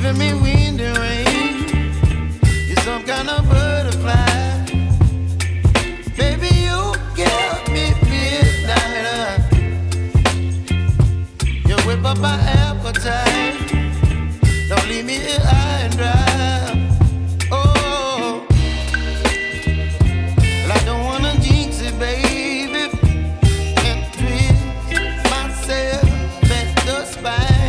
giving me wind and rain. You're some kind of butterfly. Baby, you give me midnight. You whip up my appetite. Don't leave me here high and dry. Oh, well, I don't wanna jinx it, baby, and twist myself at the spine.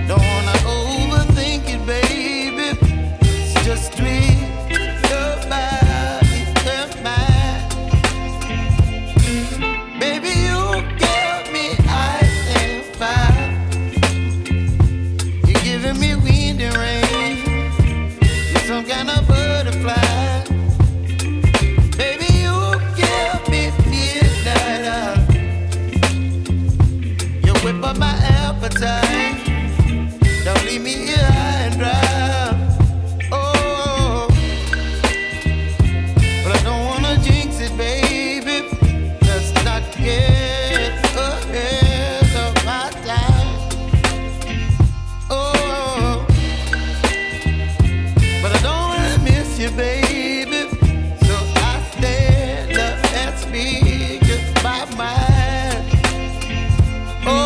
Don't wanna overthink it, baby. It's just twist your body and mine. Baby, you give me ice and fire. You're giving me wind and rain. You're some kind of butterfly. Baby, you give me midnight. You whip up my appetite. Don't leave me here high and dry. Oh, but I don't wanna jinx it, baby. Let's not get ahead of my time. Oh, but I don't wanna miss you, baby. So I stand up and speak just my mind. Oh.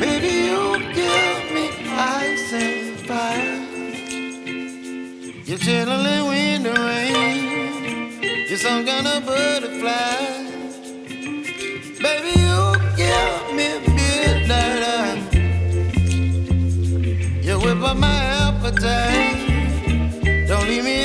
Baby, you give me ice and fire. You're chilling wind and rain. You're some kind of butterfly. Baby, you give me midnight. You whip up my appetite. Don't leave me